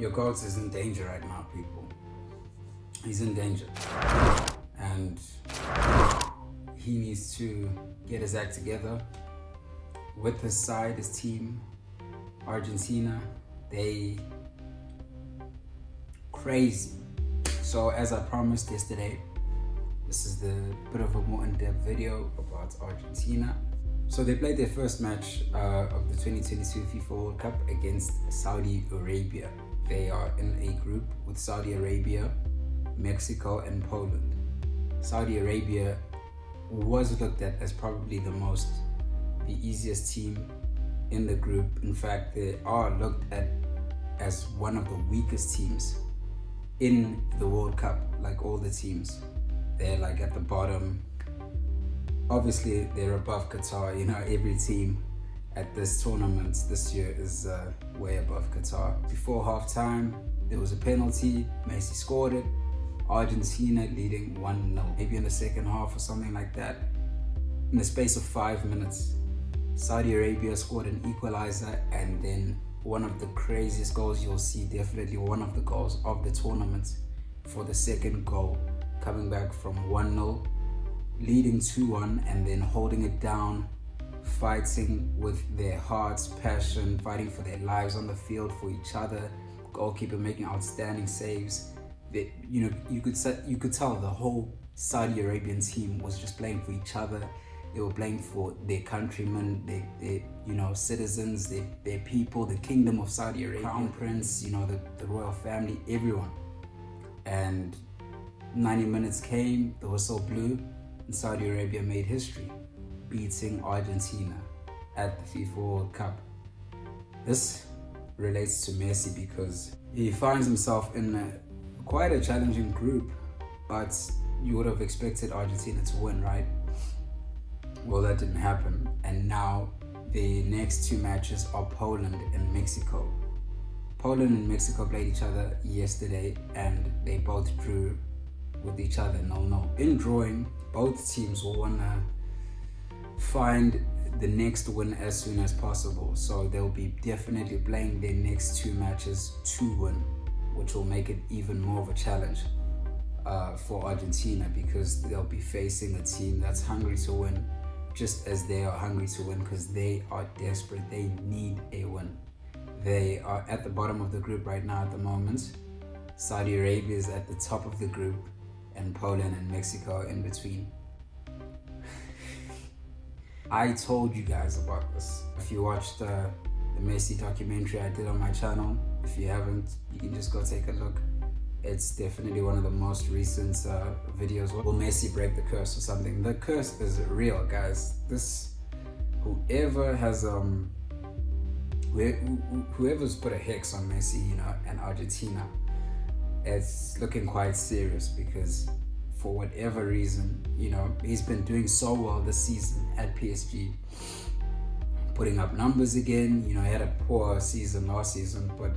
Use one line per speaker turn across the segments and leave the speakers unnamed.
Your GOAT is in danger right now, people. He's in danger. And he needs to get his act together with his side, his team, Argentina. They crazy. So as I promised yesterday, this is the bit of a more in-depth video about Argentina. So they played their first match of the 2022 FIFA World Cup against Saudi Arabia. They are in a group with Saudi Arabia, Mexico, and Poland. Saudi Arabia was looked at as probably the easiest team in the group. In fact, they are looked at as one of the weakest teams in the World Cup, like all the teams. They're like at the bottom. Obviously, they're above Qatar. You know, every team at this tournament this year is way above Qatar. Before halftime, there was a penalty. Messi scored it. Argentina leading 1-0. Maybe in the second half or something like that. In the space of 5 minutes, Saudi Arabia scored an equalizer, and then one of the craziest goals you'll see, definitely one of the goals of the tournament, for the second goal, coming back from 1-0, leading 2-1, and then holding it down, fighting with their hearts, passion, fighting for their lives on the field for each other. Goalkeeper making outstanding saves. You could tell the whole Saudi Arabian team was just playing for each other. They were playing for their countrymen, their citizens, their people, the kingdom of Saudi Arabia, Crown Prince, the royal family, everyone. And 90 minutes came, the whistle blew, and Saudi Arabia made history, beating Argentina at the FIFA World Cup. This relates to Messi because he finds himself in quite a challenging group, but you would have expected Argentina to win, right? Well, that didn't happen, and now the next two matches are Poland and Mexico. Poland and Mexico played each other yesterday, and they both drew with each other 0-0. In drawing, both teams will want to find the next win as soon as possible, so they'll be definitely playing their next two matches to win, which will make it even more of a challenge for Argentina, because they'll be facing a team that's hungry to win, just as they are hungry to win, because they are desperate. They need a win. They are at the bottom of the group right now at the moment. Saudi Arabia is at the top of the group, and Poland and Mexico are in between. I told you guys about this. If you watched the Messi documentary I did on my channel, if you haven't, you can just go take a look. It's definitely one of the most recent videos. Will Messi break the curse or something? The curse is real, guys. Whoever has whoever's put a hex on Messi, and Argentina, it's looking quite serious, because for whatever reason, he's been doing so well this season at PSG, putting up numbers again. He had a poor season last season, but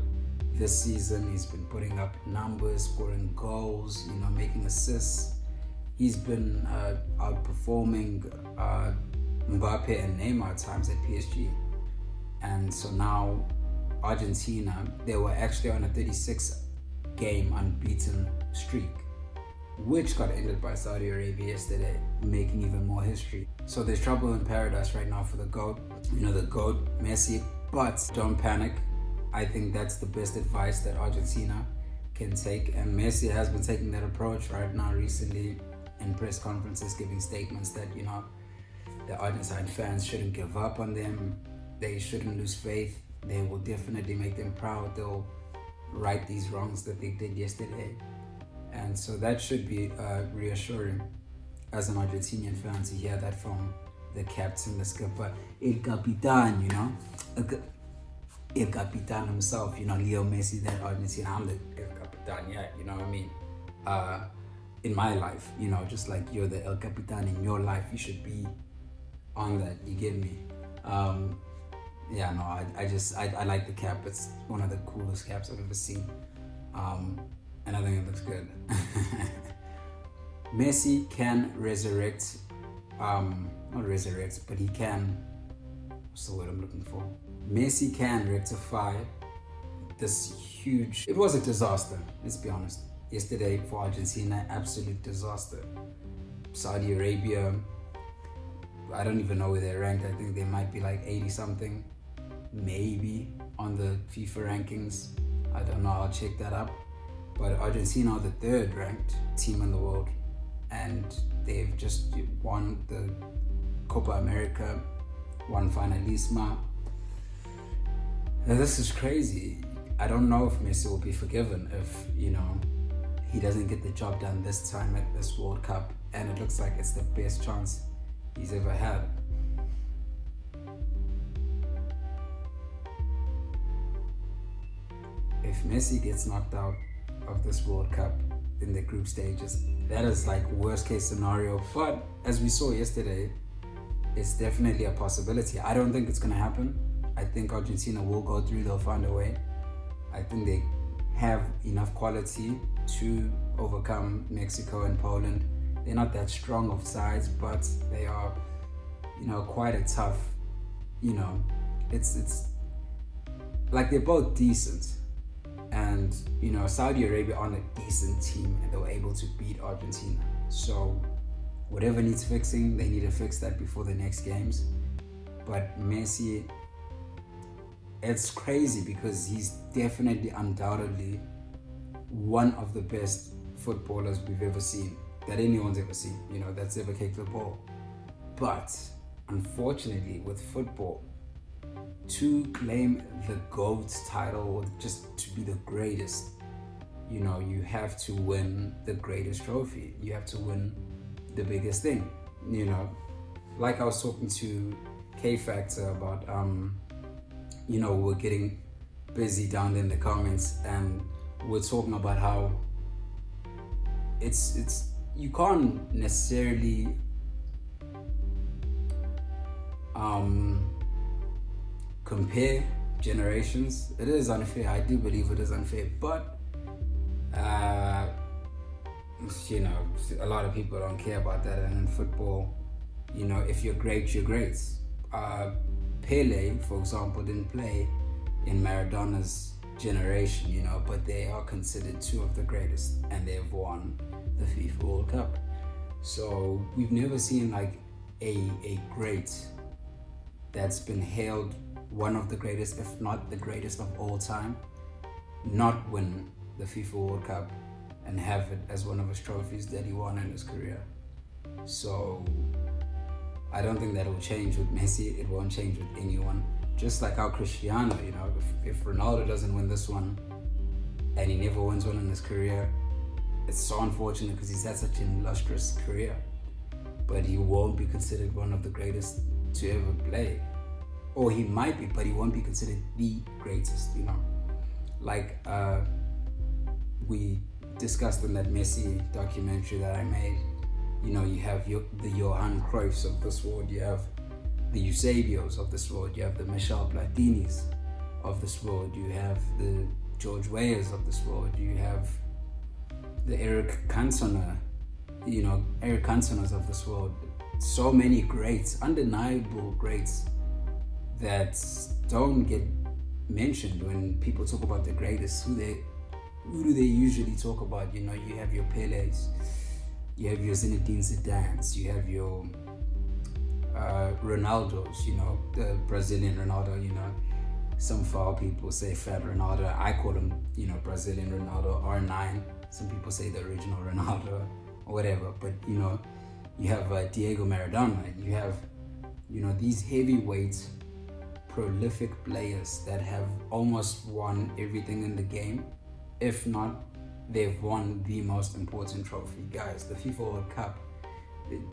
this season he's been putting up numbers, scoring goals, making assists. He's been outperforming Mbappe and Neymar at times at PSG. And so now Argentina, they were actually on a 36-game unbeaten streak, which got ended by Saudi Arabia yesterday, making even more history. So there's trouble in paradise right now for the GOAT, the GOAT, Messi, but don't panic. I think that's the best advice that Argentina can take, and Messi has been taking that approach right now recently in press conferences, giving statements that, the Argentine fans shouldn't give up on them, they shouldn't lose faith, they will definitely make them proud, they'll right these wrongs that they did yesterday. And so that should be reassuring as an Argentinian fan to hear that from the captain, the skipper, El Capitan, El Capitan himself, Leo Messi, that Argentina. I'm the El Capitan, yeah, you know what I mean? In my life, just like you're the El Capitan in your life, you should be on that, you get me? Yeah, no, I like the cap. It's one of the coolest caps I've ever seen. And I think it looks good. Messi can resurrect, not resurrect, but he can, what's the word I'm looking for? Messi can rectify this huge, it was a disaster, let's be honest. Yesterday for Argentina, absolute disaster. Saudi Arabia, I don't even know where they're ranked. I think they might be like 80 something, maybe, on the FIFA rankings. I don't know, I'll check that up. But Argentina are the third ranked team in the world, and they've just won the Copa America, won Finalisma. Now, this is crazy. I don't know if Messi will be forgiven if, he doesn't get the job done this time at this World Cup, and it looks like it's the best chance he's ever had. If Messi gets knocked out of this World Cup in the group stages, that is like worst case scenario. But as we saw yesterday, it's definitely a possibility. I don't think it's going to happen. I think Argentina will go through, they'll find a way. I think they have enough quality to overcome Mexico and Poland. They're not that strong of sides, but they are, quite a tough, it's like they're both decent. And, Saudi Arabia on a decent team, and they were able to beat Argentina. So whatever needs fixing, they need to fix that before the next games. But Messi, it's crazy because he's definitely, undoubtedly, one of the best footballers we've ever seen, that anyone's ever seen, that's ever kicked the ball. But unfortunately, with football, to claim the GOAT title, or just to be the greatest, you have to win the greatest trophy. You have to win the biggest thing, Like I was talking to K-Factor about, we're getting busy down in the comments, and we're talking about how it's you can't necessarily compare generations. It is unfair. I do believe it is unfair, but a lot of people don't care about that. And in football, if you're great, you're great. Pele, for example, didn't play in Maradona's generation, but they are considered two of the greatest, and they've won the FIFA World Cup. So we've never seen like a great that's been hailed one of the greatest, if not the greatest of all time, not win the FIFA World Cup and have it as one of his trophies that he won in his career. So I don't think that will change with Messi. It won't change with anyone. Just like how Cristiano, if Ronaldo doesn't win this one and he never wins one in his career, it's so unfortunate because he's had such an illustrious career. But he won't be considered one of the greatest to ever play. Or he might be, but he won't be considered the greatest, Like we discussed in that Messi documentary that I made, you have the Johan Cruyffs of this world, you have the Eusebios of this world, you have the Michel Platinis of this world, you have the George Weahs of this world, you have the Eric Cantonas of this world. So many greats, undeniable greats that don't get mentioned when people talk about the greatest. Who do they usually talk about? You have your Peles, you have your Zinedine Zidanes, you have your Ronaldos, the Brazilian Ronaldo, some foul people say fat Ronaldo. I call him, Brazilian Ronaldo, R9. Some people say the original Ronaldo or whatever. But, you have Diego Maradona. You have, these heavyweight, prolific players that have almost won everything in the game. If not, they've won the most important trophy. Guys, the FIFA World Cup,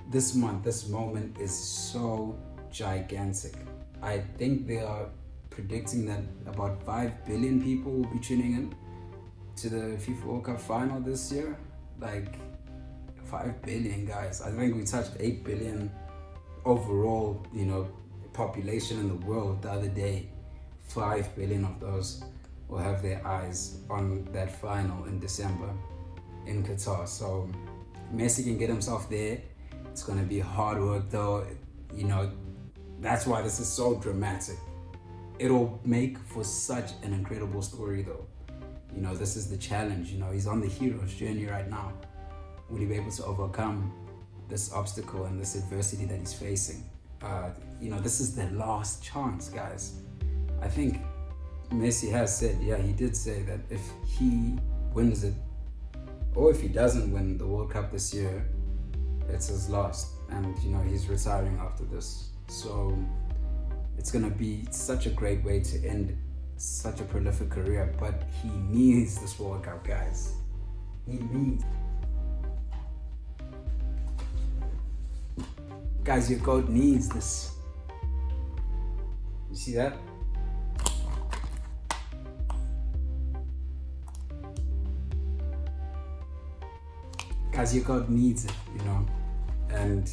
this moment is so gigantic. I think they are predicting that about 5 billion people will be tuning in to the FIFA World Cup final this year. Like 5 billion, guys. I think we touched 8 billion overall, population in the world the other day. 5 billion of those will have their eyes on that final in December in Qatar. So Messi can get himself there. It's going to be hard work though. That's why this is so dramatic. it'll make for such an incredible story though. You know, this is the challenge. You know, he's on the hero's journey right now. Will he be able to overcome this obstacle and this adversity that he's facing? You know, this is the last chance, guys. I think Messi has said, yeah, he did say that if he wins it, or if he doesn't win the World Cup this year, it's his last. And, you know, he's retiring after this. So it's going to be such a great way to end such a prolific career. But he needs this World Cup, guys. He needs. Guys, your GOAT needs this. You see that? Guys, your GOAT needs it, you know? And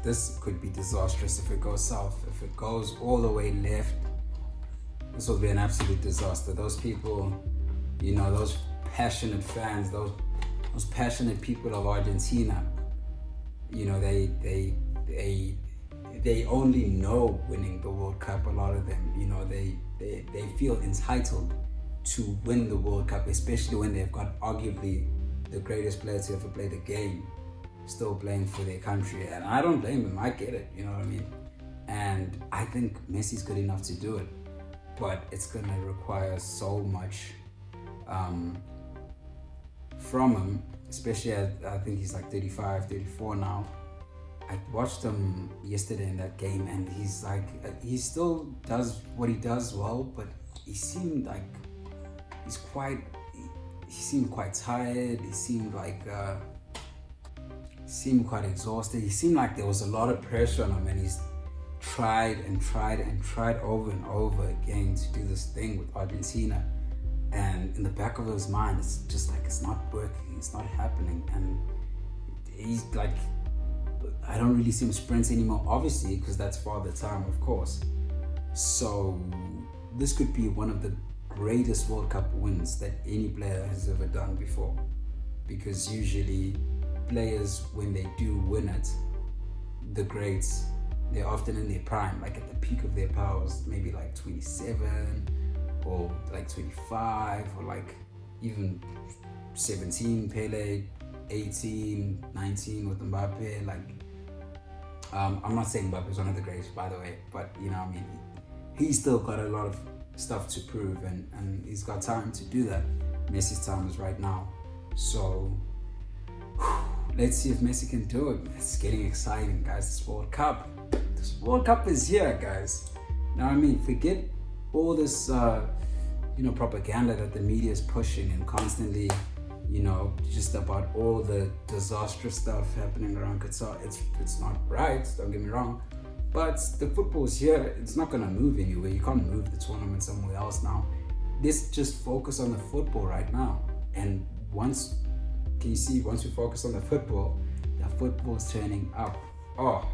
this could be disastrous if it goes south. If it goes all the way left, this will be an absolute disaster. Those people, you know, those passionate fans, those passionate people of Argentina, you know, they only know winning the World Cup. A lot of them, you know, they feel entitled to win the World Cup, especially when they've got arguably the greatest player to ever play the game still playing for their country. And I don't blame him. I get it, you know what I mean? And I think Messi's good enough to do it, but it's gonna require so much from him, especially I think he's like 35, 34 now. I watched him yesterday in that game, and he's like, he still does what he does well, but he seemed like he seemed quite tired. He seemed like quite exhausted. He seemed like there was a lot of pressure on him, and he's tried over and over again to do this thing with Argentina. And in the back of his mind, it's just like, it's not working, it's not happening. And he's like, I don't really see him sprint anymore, obviously, because that's Father Time, of course. So this could be one of the greatest World Cup wins that any player has ever done before. Because usually players, when they do win it, the greats, they're often in their prime, like at the peak of their powers, maybe like 27 or like 25 or like even 17, Pele, 18, 19 with Mbappe. Like, I'm not saying Mbappe is one of the greats, by the way, but you know what I mean, he's still got a lot of stuff to prove, and he's got time to do that. Messi's time is right now. So let's see if Messi can do it. It's getting exciting, guys. This World Cup is here, guys. You know what I mean? Forget all this propaganda that the media is pushing and constantly, you know, just about all the disastrous stuff happening around Qatar. It's not right, don't get me wrong, but the football's here. It's not gonna move anywhere. You can't move the tournament somewhere else now. Let's just focus on the football right now. And once we focus on the football's turning up. Oh,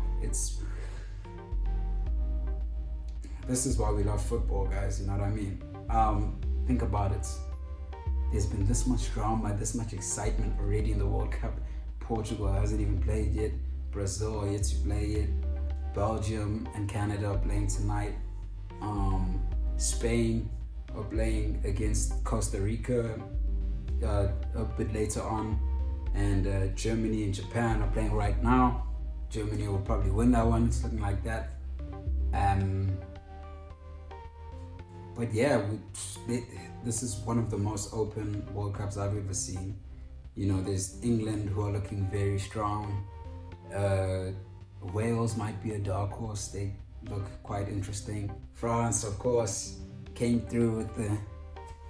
this is why we love football, guys, you know what I mean? Think about it. There's been this much drama, this much excitement already in the World Cup. Portugal hasn't even played yet. Brazil are yet to play yet. Belgium and Canada are playing tonight. Spain are playing against Costa Rica a bit later on. And Germany and Japan are playing right now. Germany will probably win that one. It's looking like that. But yeah, this is one of the most open World Cups I've ever seen. You know, there's England who are looking very strong. Wales might be a dark horse. They look quite interesting. France, of course, came through with the,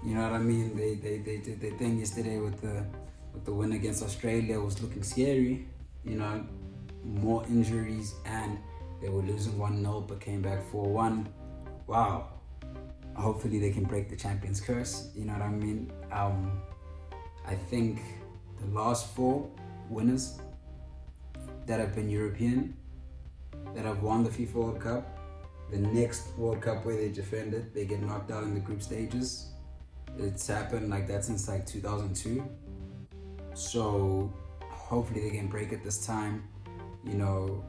you know what I mean? They did their thing yesterday with the win against Australia. It was looking scary. You know, more injuries, and they were losing 1-0 but came back 4-1. Wow. Hopefully they can break the Champions Curse, you know what I mean? I think the last 4 winners that have been European, that have won the FIFA World Cup, the next World Cup where they defend it, they get knocked out in the group stages. It's happened like that since like 2002. So hopefully they can break it this time. You know,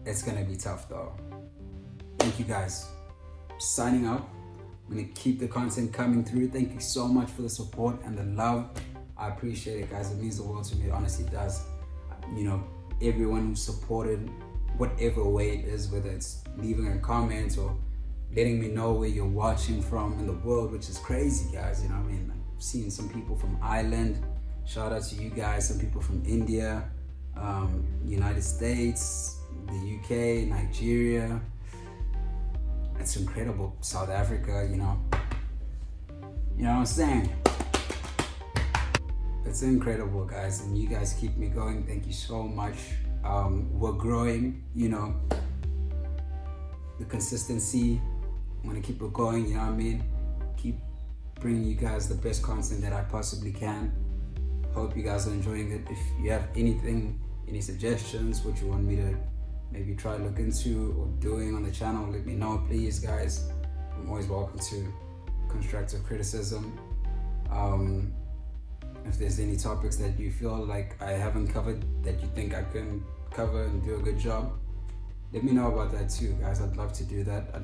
It's gonna be tough though. Thank you guys. Signing out. I'm gonna keep the content coming through. Thank you so much for the support and the love. I appreciate it, guys. It means the world to me. It honestly does. You know, everyone who supported, whatever way it is, whether it's leaving a comment or letting me know where you're watching from in the world, which is crazy, guys. You know what I mean? I've seen some people from Ireland. Shout out to you guys. Some people from India, United States, the UK, Nigeria. It's incredible. South Africa, you know what I'm saying? It's incredible, guys, and you guys keep me going. Thank you so much. We're growing, you know, the consistency. I'm gonna keep it going, you know what I mean? Keep bringing you guys the best content that I possibly can. Hope you guys are enjoying it. If you have anything, any suggestions, what you want me to maybe try to look into or doing on the channel, let me know, please, guys. I'm always welcome to constructive criticism. If there's any topics that you feel like I haven't covered that you think I can cover and do a good job, let me know about that too, guys. I'd love to do that.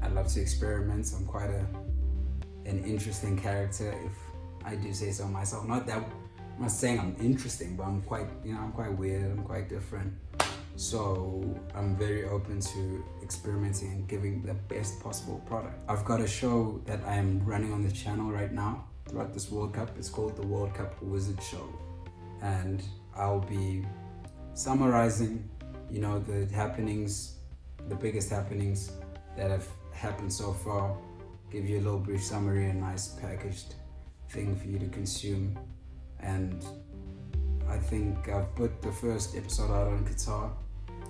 I'd love to experiment. I'm quite an interesting character, if I do say so myself. I'm not saying I'm interesting, but I'm quite weird. I'm quite different. So I'm very open to experimenting and giving the best possible product. I've got a show that I am running on the channel right now throughout this World Cup. It's called the World Cup Wizard Show. And I'll be summarizing, you know, the happenings, the biggest happenings that have happened so far. Give you a little brief summary, a nice packaged thing for you to consume. And I think I've put the first episode out on Qatar.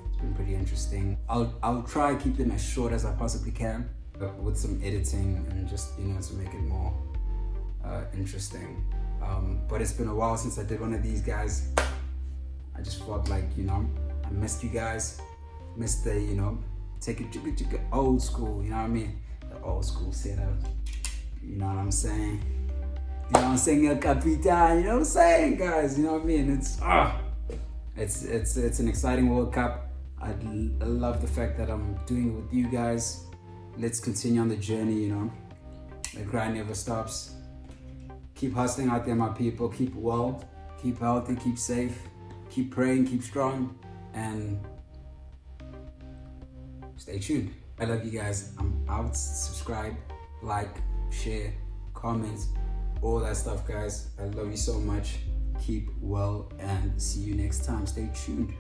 It's been pretty interesting. I'll try to keep them as short as I possibly can, but with some editing and just, you know, to make it more interesting. But it's been a while since I did one of these, guys. I just felt like, you know, I missed you guys. Missed the, you know, take it old school, you know what I mean? The old school setup. You know what I'm saying? You know what I'm saying, El Capitan, you know what I'm saying, guys? You know what I mean? It's an exciting World Cup. I love the fact that I'm doing it with you guys. Let's continue on the journey, you know. The grind never stops. Keep hustling out there, my people. Keep well, keep healthy, keep safe, keep praying, keep strong, and stay tuned. I love you guys. I'm out. Subscribe, like, share, comment, all that stuff, guys. I love you so much. Keep well and see you next time. Stay tuned.